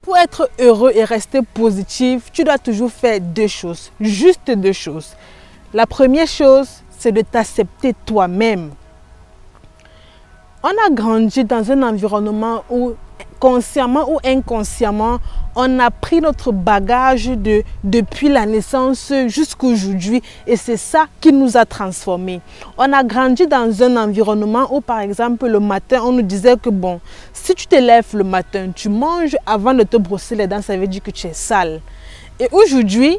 Pour être heureux et rester positif, tu dois toujours faire deux choses, juste deux choses. La première chose, c'est de t'accepter toi-même. On a grandi dans un environnement où, consciemment ou inconsciemment, on a pris notre bagage depuis la naissance jusqu'à aujourd'hui et c'est ça qui nous a transformés. On a grandi dans un environnement où, par exemple, le matin, on nous disait que bon, si tu te lèves le matin, tu manges avant de te brosser les dents, ça veut dire que tu es sale. Et aujourd'hui,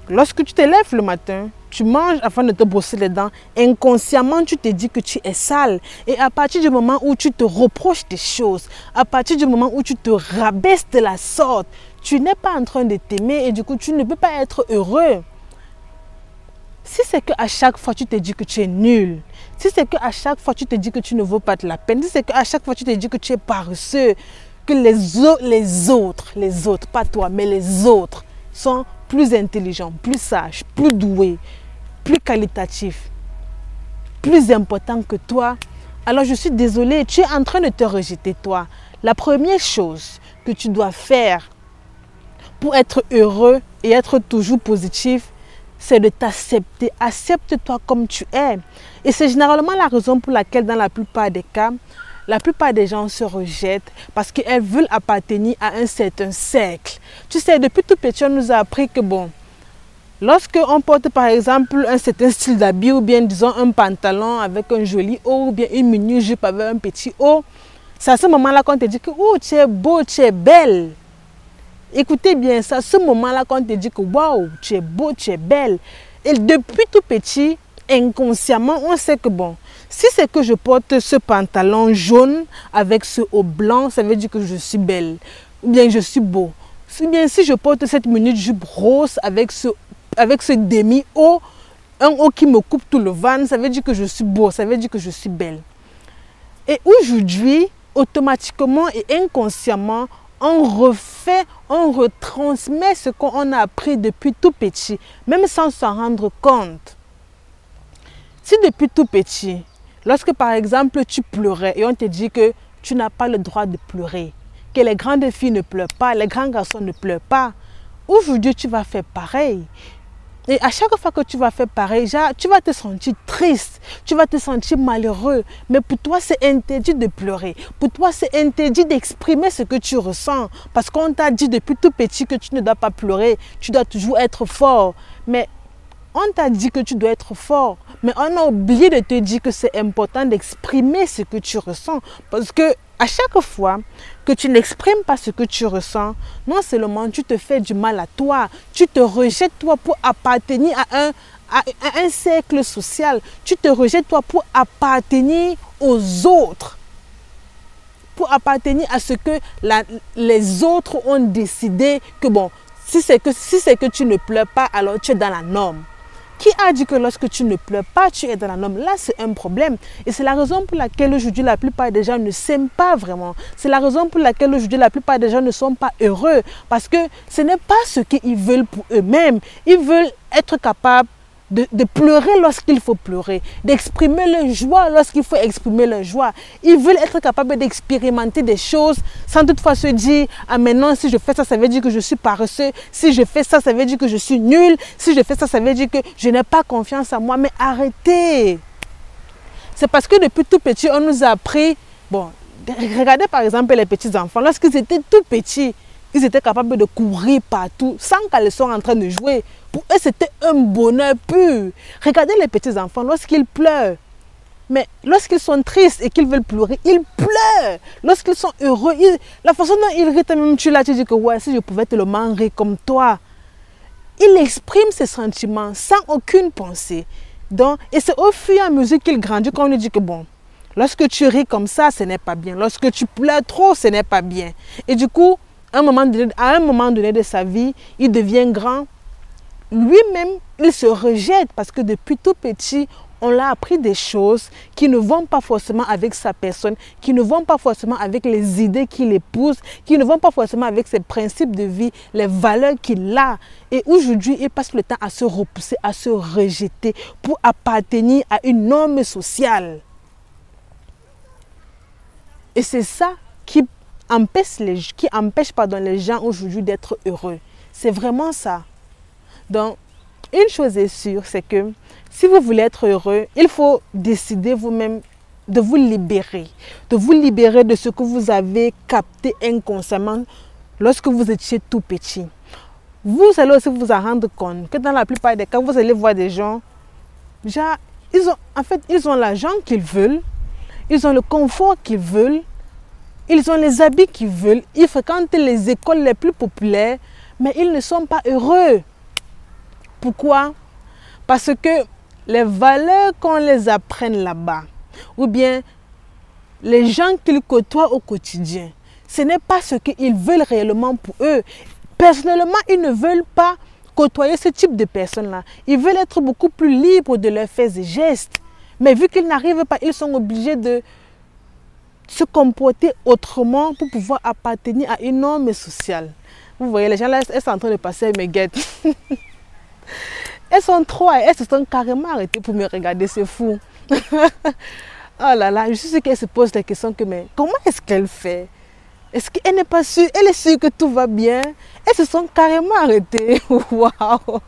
lorsque tu te lèves le matin, tu manges avant de te brosser les dents, inconsciemment tu te dis que tu es sale. Et à partir du moment où tu te reproches des choses, à partir du moment où tu te rabaisses de la sorte, tu n'es pas en train de t'aimer et du coup tu ne peux pas être heureux. Si c'est qu'à chaque fois tu te dis que tu es nul, si c'est qu'à chaque fois tu te dis que tu ne vaux pas de la peine, si c'est qu'à chaque fois tu te dis que tu es paresseux, que les autres, pas toi, mais les autres sont plus intelligents, plus sages, plus doués, plus qualitatifs, plus importants que toi, alors je suis désolée, tu es en train de te rejeter toi. La première chose que tu dois faire pour être heureux et être toujours positif, c'est de t'accepter. Accepte-toi comme tu es. Et c'est généralement la raison pour laquelle dans la plupart des cas, la plupart des gens se rejettent parce qu'elles veulent appartenir à un certain cercle. Tu sais, depuis tout petit, on nous a appris que bon, lorsque on porte par exemple un certain style d'habit ou bien disons un pantalon avec un joli haut ou bien une mini-jupe avec un petit haut, c'est à ce moment-là qu'on te dit que oh, tu es beau, tu es belle. Écoutez bien, c'est à ce moment-là qu'on te dit que waouh, tu es beau, tu es belle. Et depuis tout petit, inconsciemment, on sait que bon, si c'est que je porte ce pantalon jaune avec ce haut blanc, ça veut dire que je suis belle, ou bien je suis beau. Ou bien si je porte cette mini-jupe rose avec ce demi-haut, un haut qui me coupe tout le ventre, ça veut dire que je suis beau, ça veut dire que je suis belle. Et aujourd'hui, automatiquement et inconsciemment, on retransmet ce qu'on a appris depuis tout petit, même sans s'en rendre compte. Si depuis tout petit, lorsque par exemple tu pleurais et on te dit que tu n'as pas le droit de pleurer, que les grandes filles ne pleurent pas, les grands garçons ne pleurent pas, aujourd'hui tu vas faire pareil. Et à chaque fois que tu vas faire pareil, tu vas te sentir triste, tu vas te sentir malheureux. Mais pour toi, c'est interdit de pleurer. Pour toi, c'est interdit d'exprimer ce que tu ressens. Parce qu'on t'a dit depuis tout petit que tu ne dois pas pleurer, tu dois toujours être fort. Mais on t'a dit que tu dois être fort. Mais on a oublié de te dire que c'est important d'exprimer ce que tu ressens. Parce que à chaque fois que tu n'exprimes pas ce que tu ressens, non seulement tu te fais du mal à toi, tu te rejettes toi pour appartenir à un cercle social, tu te rejettes toi pour appartenir aux autres, pour appartenir à ce que les autres ont décidé que bon, si c'est que tu ne pleures pas, alors tu es dans la norme. Qui a dit que lorsque tu ne pleures pas, tu es dans la norme? Là, c'est un problème. Et c'est la raison pour laquelle aujourd'hui, la plupart des gens ne s'aiment pas vraiment. C'est la raison pour laquelle aujourd'hui, la plupart des gens ne sont pas heureux. Parce que ce n'est pas ce qu'ils veulent pour eux-mêmes. Ils veulent être capables de pleurer lorsqu'il faut pleurer, d'exprimer leur joie lorsqu'il faut exprimer leur joie. Ils veulent être capables d'expérimenter des choses sans toutefois se dire « Ah maintenant, si je fais ça, ça veut dire que je suis paresseux. Si je fais ça, ça veut dire que je suis nul. Si je fais ça, ça veut dire que je n'ai pas confiance en moi. » Mais arrêtez! C'est parce que depuis tout petit, on nous a appris... Bon, regardez par exemple les petits enfants. Lorsqu'ils étaient tout petits, ils étaient capables de courir partout sans qu'elles soient en train de jouer. Pour eux, c'était un bonheur pur. Regardez les petits enfants lorsqu'ils pleurent. Mais lorsqu'ils sont tristes et qu'ils veulent pleurer, ils pleurent. Lorsqu'ils sont heureux, la façon dont ils rient, même tu dis que ouais, si je pouvais te le manger comme toi. Ils expriment ces sentiments sans aucune pensée. Donc, et c'est au fur et à mesure qu'ils grandissent qu'on lui dit que bon, lorsque tu ris comme ça, ce n'est pas bien. Lorsque tu pleures trop, ce n'est pas bien. Et du coup, à un moment donné de sa vie, il devient grand. Lui-même, il se rejette parce que depuis tout petit, on l'a appris des choses qui ne vont pas forcément avec sa personne, qui ne vont pas forcément avec les idées qu'il épouse, qui ne vont pas forcément avec ses principes de vie, les valeurs qu'il a. Et aujourd'hui, il passe le temps à se repousser, à se rejeter pour appartenir à une norme sociale. Et c'est ça qui empêche pardon, les gens aujourd'hui d'être heureux. C'est vraiment ça. Donc, une chose est sûre, c'est que si vous voulez être heureux, il faut décider vous-même de vous libérer de ce que vous avez capté inconsciemment lorsque vous étiez tout petit. Vous allez aussi vous en rendre compte que dans la plupart des cas, vous allez voir des gens, genre, ils ont l'argent qu'ils veulent, ils ont le confort qu'ils veulent, ils ont les habits qu'ils veulent, ils fréquentent les écoles les plus populaires, mais ils ne sont pas heureux. Pourquoi? Parce que les valeurs qu'on les apprenne là-bas, ou bien les gens qu'ils côtoient au quotidien, ce n'est pas ce qu'ils veulent réellement pour eux. Personnellement, ils ne veulent pas côtoyer ce type de personnes-là. Ils veulent être beaucoup plus libres de leurs faits et gestes. Mais vu qu'ils n'arrivent pas, ils sont obligés de se comporter autrement pour pouvoir appartenir à une norme sociale. Vous voyez, les gens là, elles sont en train de passer mes guettes. Elles sont trop, elles se sont carrément arrêtées pour me regarder, c'est fou. Oh là là, je suis sûre qu'elle se pose la question que, mais comment est-ce qu'elle fait? Est-ce qu'elle n'est pas sûre? Elle est sûre que tout va bien? Elles se sont carrément arrêtées. Waouh!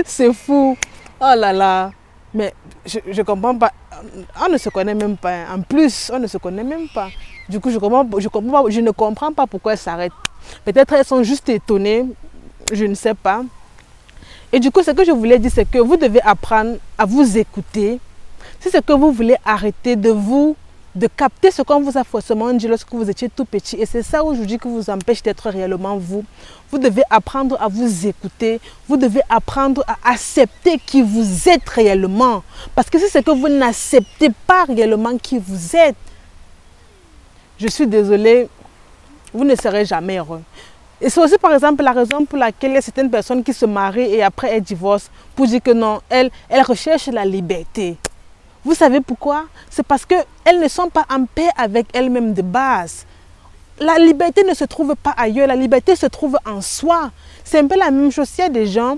C'est fou. Oh là là. Mais je ne comprends pas. On ne se connaît même pas. En plus, on ne se connaît même pas. Du coup, je ne comprends pas pourquoi elles s'arrêtent. Peut-être elles sont juste étonnées. Je ne sais pas. Et du coup, ce que je voulais dire, c'est que vous devez apprendre à vous écouter. Si c'est que vous voulez arrêter de capter ce qu'on vous a forcément dit lorsque vous étiez tout petit, et c'est ça aujourd'hui qui vous empêche d'être réellement vous, vous devez apprendre à vous écouter, vous devez apprendre à accepter qui vous êtes réellement. Parce que si c'est que vous n'acceptez pas réellement qui vous êtes, je suis désolée, vous ne serez jamais heureux. Et c'est aussi par exemple la raison pour laquelle il y a certaines personnes qui se marient et après elles divorcent pour dire que non, elles recherchent la liberté. Vous savez pourquoi? C'est parce qu'elles ne sont pas en paix avec elles-mêmes de base. La liberté ne se trouve pas ailleurs, la liberté se trouve en soi. C'est un peu la même chose. Il y a des gens,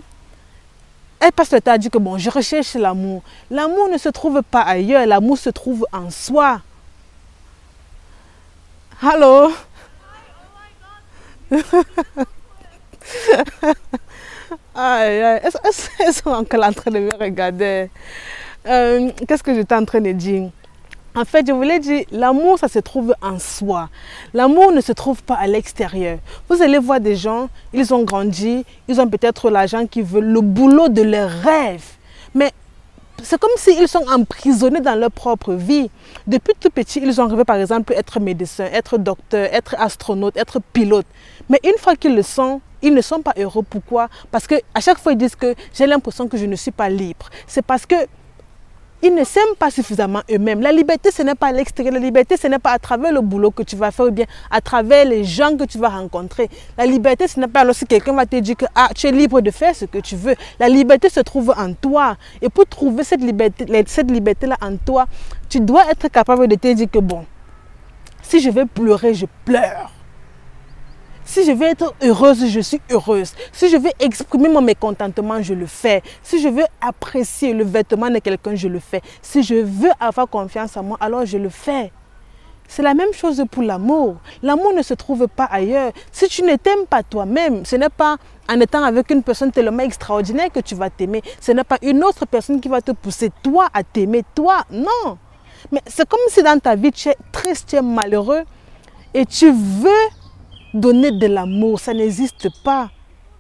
elles passent le temps à dire que bon, je recherche l'amour. L'amour ne se trouve pas ailleurs, l'amour se trouve en soi. Allô? Aïe, aïe. Elles sont encore en train de me regarder. Qu'est-ce que j'étais en train de dire? En fait, je voulais dire, l'amour, ça se trouve en soi. L'amour ne se trouve pas à l'extérieur. Vous allez voir des gens, ils ont grandi, ils ont peut-être l'argent qu'ils veulent, le boulot de leurs rêves. Mais c'est comme s'ils sont emprisonnés dans leur propre vie. Depuis tout petit, ils ont rêvé par exemple être médecin, être docteur, être astronaute, être pilote. Mais une fois qu'ils le sont, ils ne sont pas heureux. Pourquoi? Parce qu'à chaque fois, ils disent que j'ai l'impression que je ne suis pas libre. C'est parce que ils ne s'aiment pas suffisamment eux-mêmes. La liberté, ce n'est pas à l'extérieur. La liberté, ce n'est pas à travers le boulot que tu vas faire ou bien à travers les gens que tu vas rencontrer. La liberté, ce n'est pas lorsque quelqu'un va te dire que ah, tu es libre de faire ce que tu veux. La liberté se trouve en toi. Et pour trouver cette liberté-là en toi, tu dois être capable de te dire que bon, si je veux pleurer, je pleure. Si je veux être heureuse, je suis heureuse. Si je veux exprimer mon mécontentement, je le fais. Si je veux apprécier le vêtement de quelqu'un, je le fais. Si je veux avoir confiance en moi, alors je le fais. C'est la même chose pour l'amour. L'amour ne se trouve pas ailleurs. Si tu ne t'aimes pas toi-même, ce n'est pas en étant avec une personne tellement extraordinaire que tu vas t'aimer. Ce n'est pas une autre personne qui va te pousser toi à t'aimer, toi. Non. Mais c'est comme si dans ta vie, tu es triste, tu es malheureux et tu veux donner de l'amour, ça n'existe pas.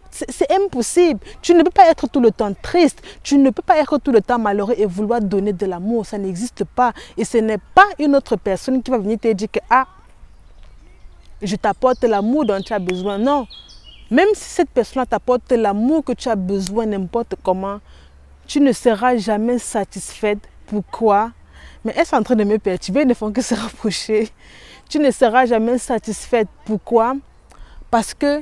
C'est impossible. Tu ne peux pas être tout le temps triste. Tu ne peux pas être tout le temps malheureux et vouloir donner de l'amour. Ça n'existe pas. Et ce n'est pas une autre personne qui va venir te dire que ah, je t'apporte l'amour dont tu as besoin. Non. Même si cette personne t'apporte l'amour que tu as besoin n'importe comment, tu ne seras jamais satisfaite. Pourquoi? Mais elles sont en train de me perturber, elles ne font que se rapprocher. Tu ne seras jamais satisfaite. Pourquoi? Parce que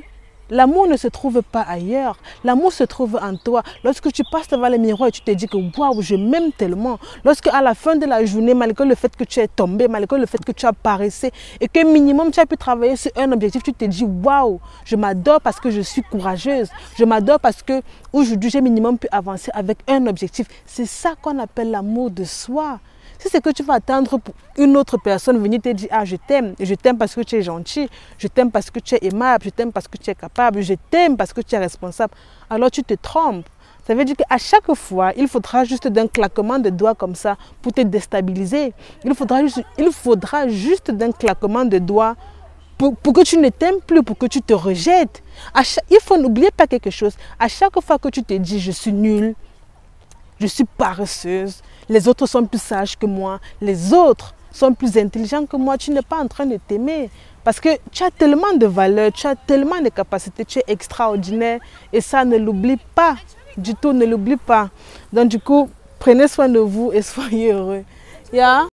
l'amour ne se trouve pas ailleurs. L'amour se trouve en toi. Lorsque tu passes devant le miroir et tu te dis que waouh, je m'aime tellement. Lorsque à la fin de la journée, malgré le fait que tu es tombé, malgré le fait que tu as paressé et que minimum tu as pu travailler sur un objectif, tu te dis waouh, je m'adore parce que je suis courageuse. Je m'adore parce que aujourd'hui j'ai minimum pu avancer avec un objectif. C'est ça qu'on appelle l'amour de soi. Si c'est que tu vas attendre pour une autre personne venir te dire « Ah, je t'aime parce que tu es gentil, je t'aime parce que tu es aimable, je t'aime parce que tu es capable, je t'aime parce que tu es responsable », alors tu te trompes. Ça veut dire qu'à chaque fois, il faudra juste d'un claquement de doigts comme ça pour te déstabiliser. Il faudra juste d'un claquement de doigts pour que tu ne t'aimes plus, pour que tu te rejettes. Il faut n'oublier pas quelque chose. À chaque fois que tu te dis « je suis nulle, je suis paresseuse, les autres sont plus sages que moi, les autres sont plus intelligents que moi », tu n'es pas en train de t'aimer. Parce que tu as tellement de valeur, tu as tellement de capacités, tu es extraordinaire. Et ça, ne l'oublie pas du tout, ne l'oublie pas. Donc du coup, prenez soin de vous et soyez heureux. Yeah?